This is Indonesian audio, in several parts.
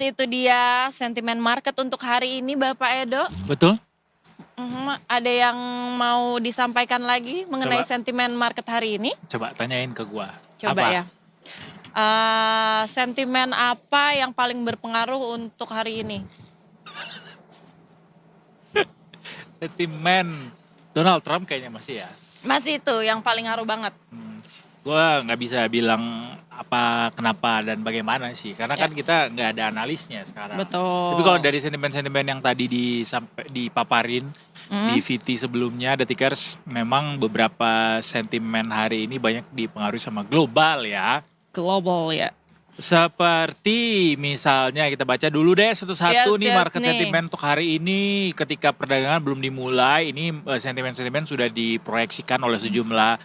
itu dia sentimen market untuk hari ini Bapak Edo. Betul? Ada yang mau disampaikan lagi mengenai Coba. sentimen market hari ini? Coba tanyain ke gua. Coba Apa? ya. Sentimen apa yang paling berpengaruh untuk hari ini? Sentimen Donald Trump kayaknya masih ya. Masih itu yang paling ngaruh banget. Gua nggak bisa bilang apa, kenapa, dan bagaimana sih. Karena Ya. kan kita nggak ada analisnya sekarang. Betul. Tapi kalau dari sentimen-sentimen yang tadi dipaparin di VT sebelumnya, Detikers, memang beberapa sentimen hari ini banyak dipengaruhi sama global ya. Global ya. Seperti misalnya kita baca dulu deh satu-satu nih Yes, market nih. sentimen untuk hari ini ketika perdagangan belum dimulai. Ini sentimen-sentimen sudah diproyeksikan oleh sejumlah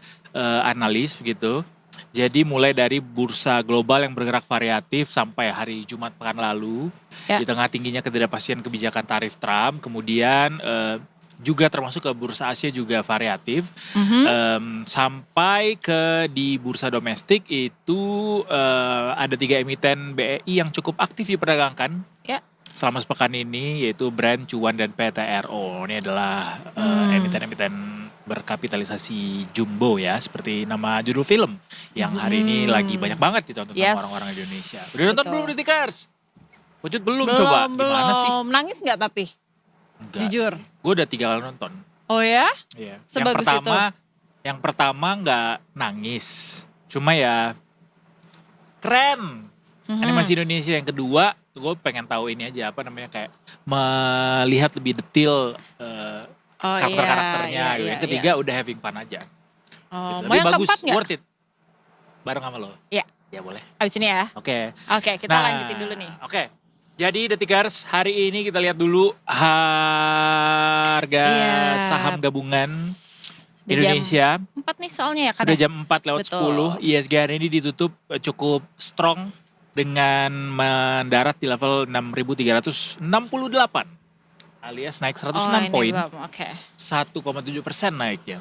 analis begitu. Jadi mulai dari bursa global yang bergerak variatif sampai hari Jumat pekan lalu. Ya. Di tengah tingginya ketidakpastian kebijakan tarif Trump, kemudian juga termasuk ke bursa Asia juga variatif. Sampai ke di bursa domestik itu ada 3 emiten BEI yang cukup aktif diperdagangkan Ya. selama sepekan ini, yaitu Brand, Cuan, dan PTRO. Ini adalah emiten-emiten berkapitalisasi jumbo ya, seperti nama judul film yang hari ini lagi banyak banget ditonton sama orang-orang Indonesia. Udah nonton belum Detikers? Wujud belum coba? Gimana sih? Nangis nggak tapi? Enggak Jujur. Gue udah 3 kali nonton. Oh ya? Iya. Sebagus Yang pertama nggak nangis, cuma ya keren. Animasi Indonesia. Yang kedua, gue pengen tahu ini aja, apa namanya, kayak melihat lebih detail karakter-karakternya. Iya, Yang ketiga udah having fun aja. Oh, Gitu. mau yang bagus, keempat nggak? worth it. Bareng sama lo. Iya. Ya boleh. Abis ini ya. Oke. Oke, kita lanjutin dulu nih. Oke. Jadi Detikers, hari ini kita lihat dulu harga saham gabungan Di Indonesia. jam 4 nih soalnya ya kan. Sudah jam 4 lewat Betul. 10. ISG hari ini ditutup cukup strong dengan mendarat di level 6.368 alias naik 106 poin. Oke. 1,7% naiknya.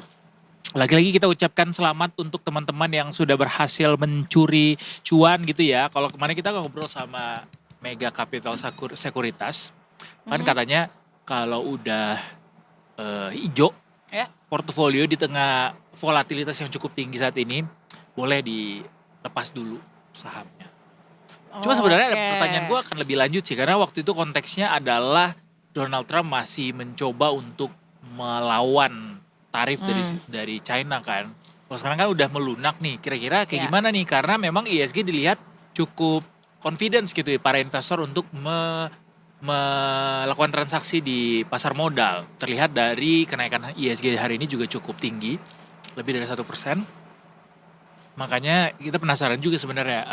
Lagi-lagi kita ucapkan selamat untuk teman-teman yang sudah berhasil mencuri cuan gitu ya. Kalau kemarin kita ngobrol sama Mega Capital Sekuritas, kan katanya kalau udah hijau, portofolio di tengah volatilitas yang cukup tinggi saat ini, boleh dilepas dulu sahamnya. Cuma sebenarnya ada pertanyaan gue akan lebih lanjut sih, karena waktu itu konteksnya adalah Donald Trump masih mencoba untuk melawan tarif dari China kan. Kalau sekarang kan udah melunak nih, kira-kira kayak gimana nih? Karena memang ISG dilihat cukup confidence gitu ya para investor untuk melakukan transaksi di pasar modal. Terlihat dari kenaikan ISG hari ini juga cukup tinggi, lebih dari 1%. Makanya kita penasaran juga sebenarnya,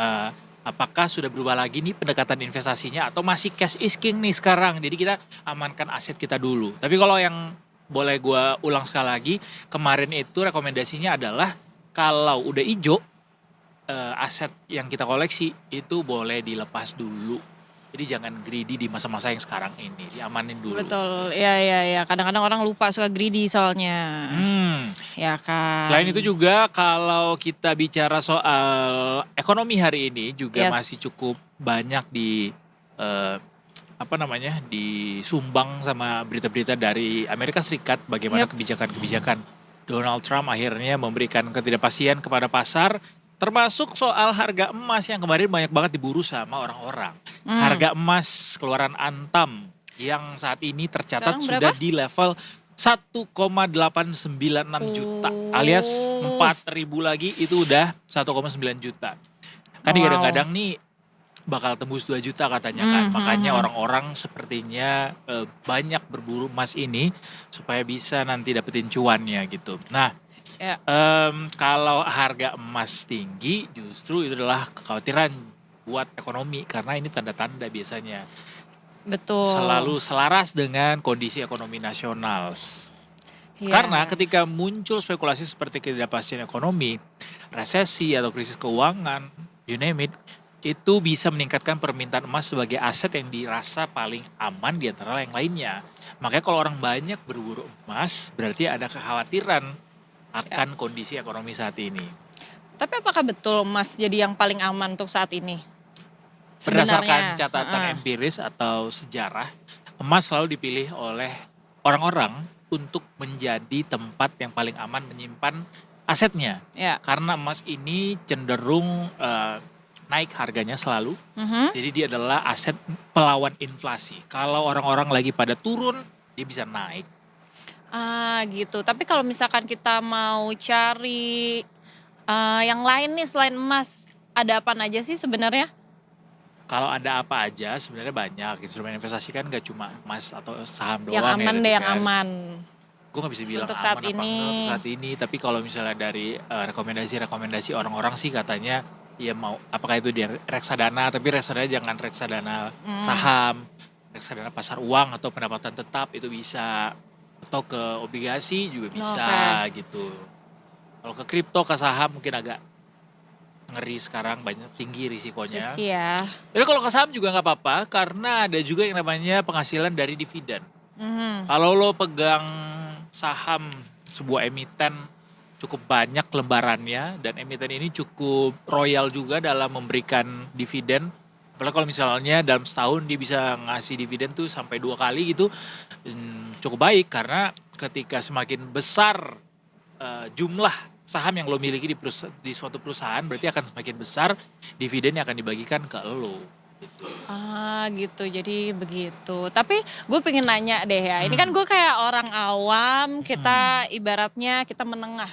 apakah sudah berubah lagi nih pendekatan investasinya atau masih cash is king nih sekarang. Jadi kita amankan aset kita dulu. Tapi kalau yang boleh gue ulang sekali lagi, kemarin itu rekomendasinya adalah kalau udah hijau, aset yang kita koleksi itu boleh dilepas dulu. Jadi jangan greedy di masa-masa yang sekarang ini, diamanin dulu. Betul, iya. Kadang-kadang orang lupa suka greedy soalnya. Ya kan. Selain itu juga kalau kita bicara soal ekonomi hari ini juga masih cukup banyak disumbang sama berita-berita dari Amerika Serikat bagaimana kebijakan-kebijakan Donald Trump akhirnya memberikan ketidakpastian kepada pasar, termasuk soal harga emas yang kemarin banyak banget diburu sama orang-orang. Harga emas keluaran Antam yang saat ini tercatat sudah di level 1,896 juta alias 4.000 lagi itu udah 1,9 juta. Kan kadang-kadang nih bakal tembus 2 juta katanya kan. Makanya orang-orang sepertinya banyak berburu emas ini supaya bisa nanti dapetin cuannya gitu. Nah, kalau harga emas tinggi justru itu adalah kekhawatiran buat ekonomi karena ini tanda-tanda biasanya. Betul. Selalu selaras dengan kondisi ekonomi nasional. Karena ketika muncul spekulasi seperti ketidakpastian ekonomi, resesi atau krisis keuangan, you name it, itu bisa meningkatkan permintaan emas sebagai aset yang dirasa paling aman di antara yang lainnya. Makanya kalau orang banyak berburu emas, berarti ada kekhawatiran akan kondisi ekonomi saat ini. Tapi apakah betul emas jadi yang paling aman untuk saat ini? Berdasarkan sebenarnya. catatan Heeh. empiris atau sejarah, emas selalu dipilih oleh orang-orang untuk menjadi tempat yang paling aman menyimpan asetnya. Ya. Karena emas ini cenderung naik harganya selalu. Mhm. Jadi dia adalah aset pelawan inflasi. Kalau orang-orang lagi pada turun, dia bisa naik. Gitu. Tapi kalau misalkan kita mau cari yang lain nih selain emas, ada apa aja sih sebenarnya? Kalau ada apa aja sebenarnya banyak. Instrumen investasi kan gak cuma emas atau saham Yang doang ya, aman deh, yang Detikers. aman. Gue gak bisa bilang Untuk aman saat apa ini. enggak untuk saat ini. Tapi kalau misalnya dari rekomendasi-rekomendasi orang-orang sih katanya ya mau apakah itu di reksadana, tapi reksadana jangan reksadana saham, reksadana pasar uang atau pendapatan tetap itu bisa, atau ke obligasi juga bisa gitu. Kalau ke kripto, ke saham mungkin agak ngeri sekarang, banyak tinggi risikonya. Rizky ya. Tapi kalau ke saham juga nggak apa-apa karena ada juga yang namanya penghasilan dari dividen. Kalau lo pegang saham sebuah emiten cukup banyak lembarannya dan emiten ini cukup royal juga dalam memberikan dividen. Apalagi kalau misalnya dalam setahun dia bisa ngasih dividen tuh sampai 2 kali gitu, cukup baik karena ketika semakin besar jumlah saham yang lo miliki di suatu perusahaan berarti akan semakin besar dividen yang akan dibagikan ke lo gitu. Gitu, jadi begitu. Tapi gue pengen nanya deh ya, ini kan gue kayak orang awam, kita ibaratnya kita menengah.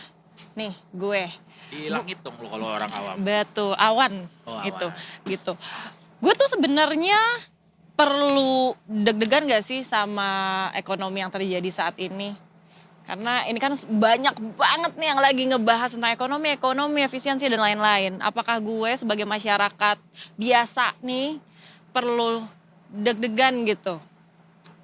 Nih gue. Di langit dong lo kalau orang awam. Betul, awan. Oh, Itu, awan. gitu. Gue tuh sebenarnya perlu deg-degan gak sih sama ekonomi yang terjadi saat ini? Karena ini kan banyak banget nih yang lagi ngebahas tentang ekonomi, efisiensi dan lain-lain. Apakah gue sebagai masyarakat biasa nih perlu deg-degan gitu?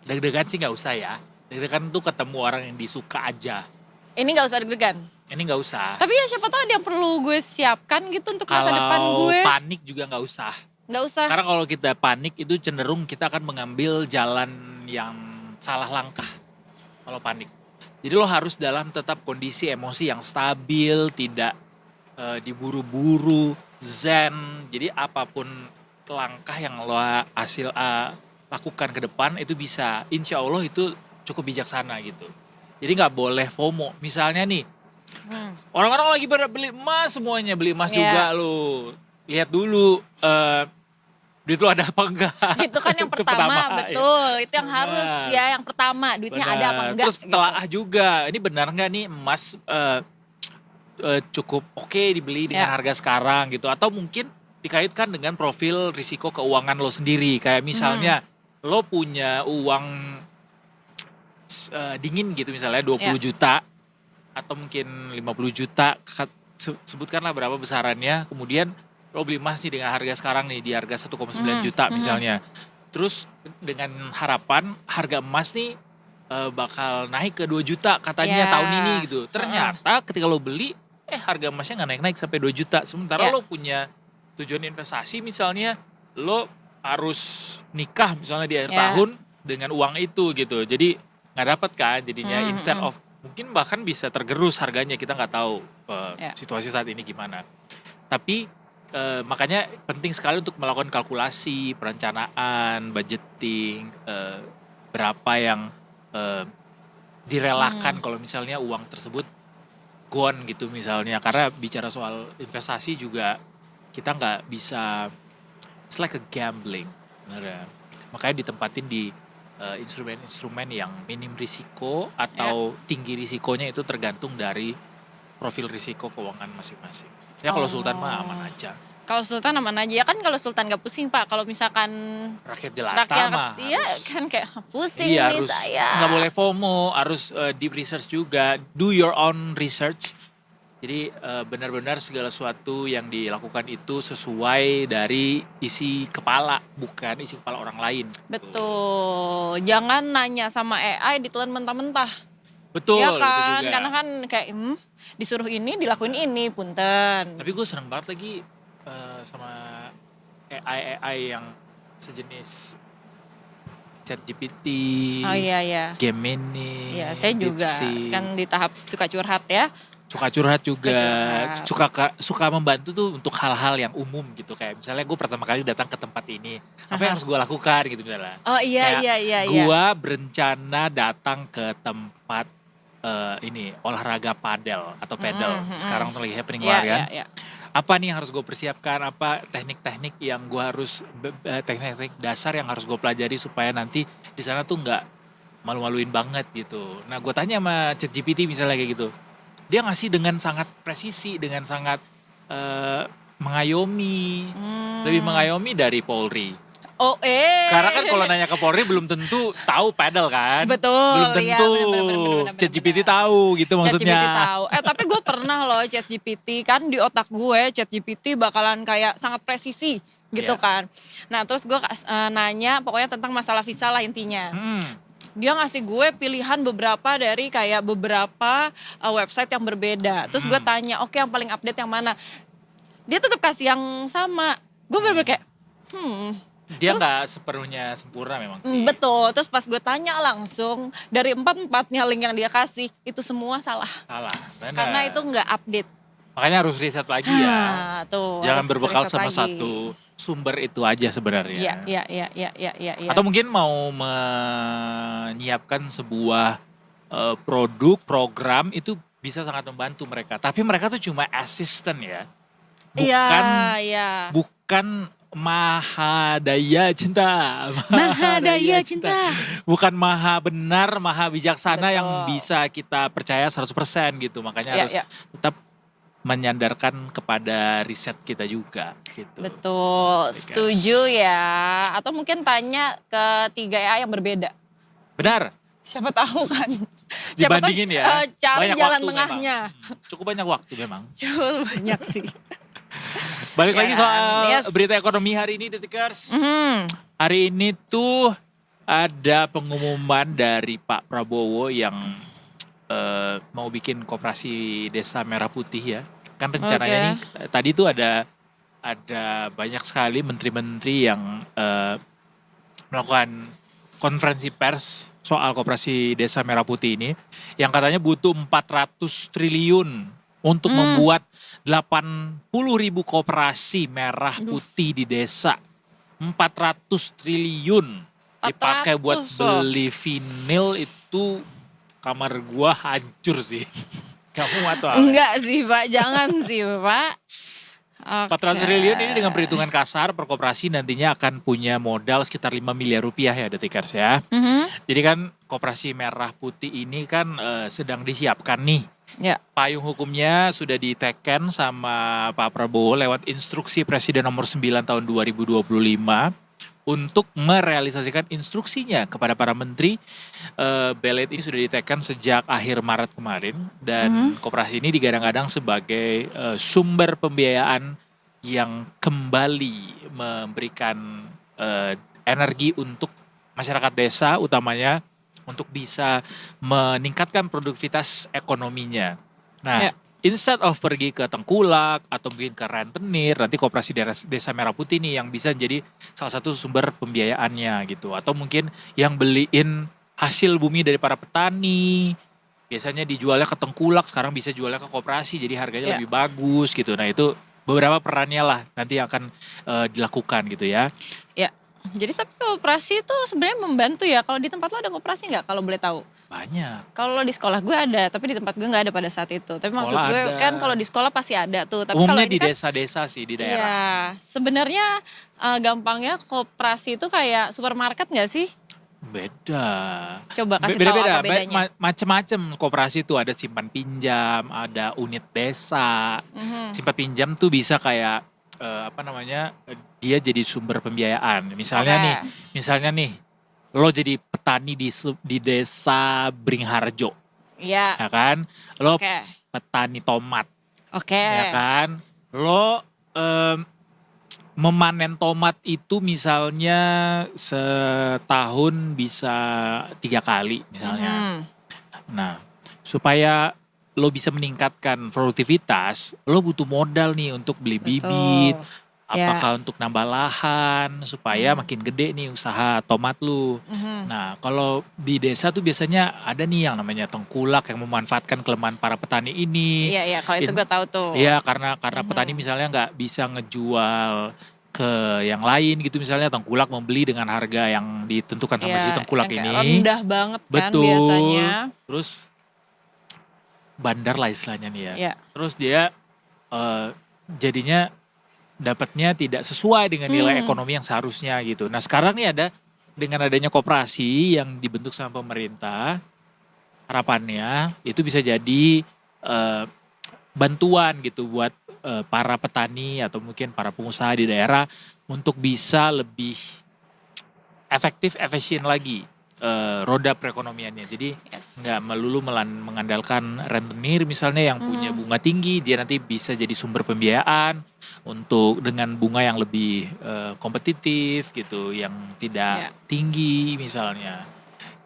Deg-degan sih nggak usah ya. Deg-degan tuh ketemu orang yang disuka aja. Ini gak usah deg-degan. Ini nggak usah. Tapi ya siapa tahu ada yang perlu gue siapkan gitu untuk masa depan gue. Kalau panik juga nggak usah. Nggak usah. Karena kalau kita panik itu cenderung kita akan mengambil jalan yang salah langkah. Kalau panik. Jadi lo harus dalam tetap kondisi emosi yang stabil, tidak diburu-buru, zen. Jadi apapun langkah yang lo lakukan ke depan itu bisa, insya Allah itu cukup bijaksana gitu. Jadi nggak boleh FOMO. Misalnya nih, orang-orang lagi pada beli emas semuanya, beli emas juga lo. Lihat dulu duit lo ada apa enggak. Itu kan yang pertama, betul. Itu yang harus ya, yang pertama. Duitnya ada apa enggak. Terus telaah juga, ini benar nggak nih emas cukup oke dibeli dengan harga sekarang gitu. Atau mungkin dikaitkan dengan profil risiko keuangan lo sendiri. Kayak misalnya lo punya uang dingin gitu misalnya 20 juta. Atau mungkin 50 juta, sebutkanlah berapa besarannya. Kemudian lo beli emas nih dengan harga sekarang nih di harga 1,9 juta misalnya. Terus dengan harapan harga emas nih bakal naik ke 2 juta katanya tahun ini gitu. Ternyata ketika lo beli harga emasnya nggak naik-naik sampai 2 juta. Sementara lo punya tujuan investasi misalnya lo harus nikah misalnya di akhir tahun dengan uang itu gitu. Jadi nggak dapat kan jadinya instead of mungkin bahkan bisa tergerus harganya, kita nggak tahu situasi saat ini gimana. Tapi makanya penting sekali untuk melakukan kalkulasi, perencanaan, budgeting, berapa yang direlakan kalau misalnya uang tersebut gone gitu misalnya. Karena bicara soal investasi juga kita nggak bisa, it's like a gambling. Bener. Makanya ditempatin di instrumen-instrumen yang minim risiko atau tinggi risikonya itu tergantung dari profil risiko keuangan masing-masing. Ya kalau Sultan mah aman aja. Kalau Sultan aman aja ya kan, kalau Sultan gak pusing Pak. Kalau misalkan rakyat jelata mah iya kan kayak pusing iya, nih harus, saya. Nggak boleh FOMO, harus deep research juga, do your own research. Jadi benar-benar segala sesuatu yang dilakukan itu sesuai dari isi kepala, bukan isi kepala orang lain. Betul, jangan nanya sama AI ditelan mentah-mentah. Betul, ya kan? itu juga. Karena kan kayak disuruh ini, dilakuin ini, punten. Tapi gue seneng banget lagi sama AI yang sejenis ChatGPT, oh iya, Gemini, iya saya juga DeepSeek. kan di tahap suka curhat ya. suka curhat juga, Suka curhat. suka membantu tuh untuk hal-hal yang umum gitu, kayak misalnya gue pertama kali datang ke tempat ini, apa yang Aha. harus gue lakukan gitu misalnya. Oh iya Kayak iya iya iya. gue berencana datang ke tempat ini olahraga padel atau pedal. Sekarang tuh lagi happening Iya banget iya kan. iya. Apa nih yang harus gue persiapkan, apa teknik-teknik yang gue harus teknik-teknik dasar yang harus gue pelajari supaya nanti di sana tuh nggak malu-maluin banget gitu. Nah gue tanya sama ChatGPT misalnya kayak gitu, dia ngasih dengan sangat presisi, dengan sangat mengayomi, lebih Hmm. mengayomi dari Polri. Oh Karena kan kalau nanya ke Polri belum tentu tahu pedal kan, belum betul, iya tentu benar. ChatGPT tahu gitu ChatGPT maksudnya. tahu. Tapi gue pernah loh ChatGPT, kan di otak gue ChatGPT bakalan kayak sangat presisi gitu Iya. kan. Nah terus gue nanya pokoknya tentang masalah visa lah intinya. Dia ngasih gue pilihan beberapa dari kayak beberapa website yang berbeda. Terus gue tanya, oke yang paling update yang mana? Dia tetap kasih yang sama. Gue bener-bener kayak, Dia Terus- nggak sepenuhnya sempurna memang sih. betul. Terus pas gue tanya langsung, dari 4-4-nya link yang dia kasih, itu semua salah. Salah, benar. Karena itu nggak update. Makanya harus riset lagi ya. Nah, tuh. Jangan harus berbekal riset sama lagi. satu sumber itu aja sebenarnya. Iya. Atau mungkin mau menyiapkan sebuah produk, program itu bisa sangat membantu mereka. Tapi mereka tuh cuma asisten ya. Iya. Bukan Mahadaya Cinta. Mahadaya Cinta. Bukan maha benar, maha bijaksana Betul. yang bisa kita percaya 100% gitu. Makanya Iya, harus iya. tetap menyandarkan kepada riset kita juga gitu. Betul, Because- setuju ya. Atau mungkin tanya ke 3A yang berbeda. Benar, Siapa tahu kan. dibandingin ya. Cari Banyak jalan waktu tengahnya. memang. Cukup banyak waktu memang. Cukup banyak sih. Balik Ya lagi kan? soal Yes. berita ekonomi hari ini, Detikers. Mhm. Hari ini tuh ada pengumuman dari Pak Prabowo yang mau bikin koperasi Desa Merah Putih ya. Kan rencananya Oke. nih tadi tuh ada banyak sekali menteri-menteri yang melakukan konferensi pers soal koperasi Desa Merah Putih ini yang katanya butuh 400 triliun untuk membuat 80.000 koperasi merah putih di desa. 400 triliun dipakai buat 400 loh. beli vinil itu kamar gua hancur sih. Kamu atau apa? Enggak sih Pak, jangan sih Pak. 400 triliun ini dengan perhitungan kasar per koperasi nantinya akan punya modal sekitar 5 miliar rupiah ya Detikers ya. Jadi kan koperasi merah putih ini kan sedang disiapkan nih. Ya. Payung hukumnya sudah diteken sama Pak Prabowo lewat instruksi Presiden nomor 9 tahun 2025 untuk merealisasikan instruksinya kepada para menteri. Belet ini sudah diteken sejak akhir Maret kemarin dan koperasi ini digadang-gadang sebagai sumber pembiayaan yang kembali memberikan energi untuk masyarakat desa utamanya untuk bisa meningkatkan produktivitas ekonominya. Nah, Ya. instead of pergi ke Tengkulak atau mungkin ke Rentenir, nanti koperasi Desa Merah Putih nih yang bisa jadi salah satu sumber pembiayaannya gitu. Atau mungkin yang beliin hasil bumi dari para petani, biasanya dijualnya ke Tengkulak, sekarang bisa jualnya ke koperasi, jadi harganya Ya. lebih bagus gitu. Nah itu beberapa perannya lah nanti yang akan dilakukan gitu ya. Jadi tapi koperasi itu sebenarnya membantu ya. Kalau di tempat lo ada koperasi nggak? Kalau boleh tahu? Banyak. Kalau di sekolah gue ada, tapi di tempat gue nggak ada pada saat itu. Tapi maksud Sekolah gue ada. kan kalau di sekolah pasti ada tuh. Tapi kalau Umumnya ini di kan, desa-desa sih, di daerah. iya, sebenarnya gampangnya koperasi itu kayak supermarket nggak sih? Beda. Coba kasih tahu Beda-beda, apa bedanya. macem-macem koperasi tuh ada simpan pinjam, ada unit desa. Simpan pinjam tuh bisa kayak dia jadi sumber pembiayaan. Misalnya nih, lo jadi petani di desa Bringharjo, Iya. ya kan? Lo Oke. petani tomat, Oke. ya kan? Lo memanen tomat itu misalnya setahun bisa 3 kali misalnya. Nah, supaya lo bisa meningkatkan produktivitas, lo butuh modal nih untuk beli bibit, Ya. Apakah untuk nambah lahan supaya makin gede nih usaha tomat lu. Mhm. Nah, kalau di desa tuh biasanya ada nih yang namanya tengkulak yang memanfaatkan kelemahan para petani ini. Iya, iya, kalau itu In- gue tahu tuh. Ya karena petani Mhm. misalnya nggak bisa ngejual ke yang lain gitu, misalnya tengkulak membeli dengan harga yang ditentukan sama si Iya, tengkulak yang kayak ini. rendah banget kan Betul. biasanya. Terus bandar lah istilahnya nih ya. Iya. Terus dia eh, jadinya dapatnya tidak sesuai dengan nilai Hmm. ekonomi yang seharusnya gitu. Nah sekarang nih dengan adanya koperasi yang dibentuk sama pemerintah, harapannya itu bisa jadi eh, bantuan gitu buat para petani atau mungkin para pengusaha di daerah untuk bisa lebih efektif, efisien lagi roda perekonomiannya. Jadi Yes. nggak melulu mengandalkan rentenir misalnya yang punya bunga tinggi, dia nanti bisa jadi sumber pembiayaan untuk dengan bunga yang lebih kompetitif gitu, yang tidak Ya. tinggi misalnya.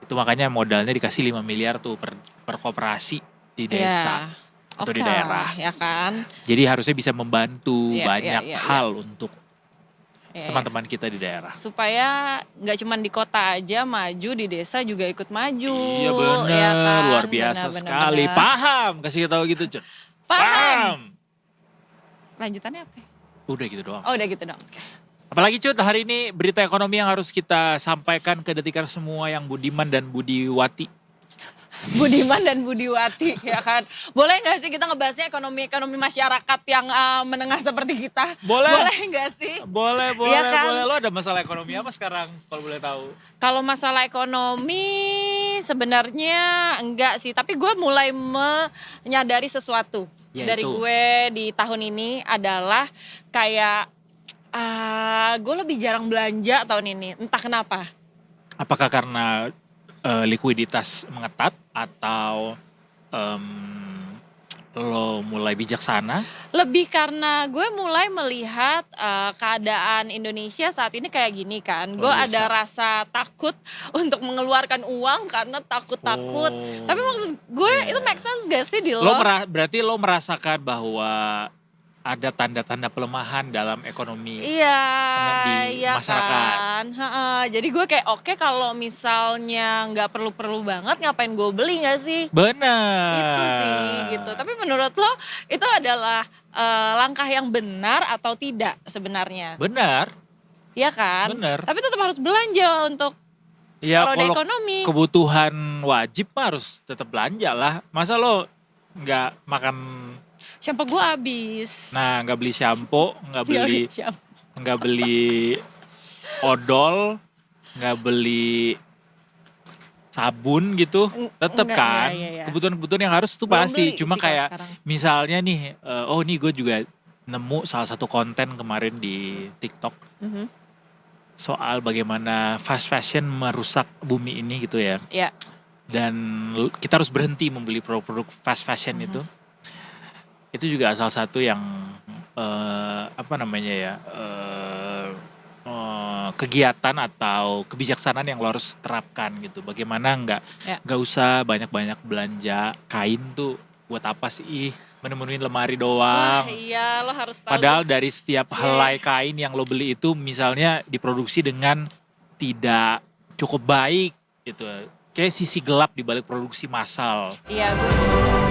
Itu makanya modalnya dikasih 5 miliar tuh per koperasi di desa Ya. atau di Oke daerah. lah, ya kan. Jadi harusnya bisa membantu Iya, banyak iya, iya, hal untuk Iya, iya. teman-teman kita di daerah. Supaya nggak cuma di kota aja maju, di desa juga ikut maju. Iya bener, ya kan? luar biasa Bener, bener, sekali. bener. Paham, kasih tahu gitu, Cun. Paham. Lanjutannya apa? Udah gitu doang. Oh udah gitu dong. Oke. Apalagi Cut, hari ini berita ekonomi yang harus kita sampaikan ke detikan semua yang budiman dan budiwati. Budiman dan Budiwati ya kan. Boleh nggak sih kita ngebahasnya ekonomi masyarakat yang menengah seperti kita? Boleh. Boleh nggak sih? Boleh, Iya kan? boleh. Lo ada masalah ekonomi apa sekarang kalau boleh tahu? Kalau masalah ekonomi sebenarnya enggak sih, tapi gue mulai menyadari sesuatu Yaitu? dari gue di tahun ini adalah kayak gue lebih jarang belanja tahun ini, entah kenapa. Apakah karena likuiditas mengetat atau lo mulai bijaksana? Lebih karena gue mulai melihat keadaan Indonesia saat ini kayak gini kan. Gue Luar biasa. ada rasa takut untuk mengeluarkan uang karena takut-takut. Oh. Tapi maksud gue Iya. itu make sense gak sih di lo? Berarti lo merasakan bahwa ada tanda-tanda pelemahan dalam ekonomi Iya, di iya masyarakat. kan. Heeh. Jadi gue kayak oke kalau misalnya nggak perlu-perlu banget ngapain gue beli nggak sih? Benar. Itu sih gitu. Tapi menurut lo itu adalah langkah yang benar atau tidak sebenarnya? Benar. Iya kan? Benar. Tapi tetap harus belanja untuk Ya roda kalau ekonomi. kebutuhan wajib mah harus tetap belanja lah. Masa lo nggak makan, Shampoo gue habis. nah nggak beli shampoo, nggak beli Shampoo. nggak beli odol, nggak beli sabun gitu, tetap Enggak, kan. iya, iya. Kebutuhan-kebutuhan yang harus tuh Belum pasti. beli Cuma sih kalau kayak sekarang. misalnya nih, oh nih gue juga nemu salah satu konten kemarin di TikTok Mhm. soal bagaimana fast fashion merusak bumi ini gitu ya. Iya. Dan kita harus berhenti membeli produk-produk fast fashion itu. Itu juga salah satu yang apa namanya ya, kegiatan atau kebijaksanaan yang lo harus terapkan gitu. Bagaimana Ya. nggak usah banyak-banyak belanja kain tuh, buat apa sih menemuin lemari Wah doang. iya lo harus tahu. Padahal dari setiap helai kain yang lo beli itu misalnya diproduksi dengan tidak cukup baik gitu. Kayak sisi gelap di balik produksi massal. Iya gue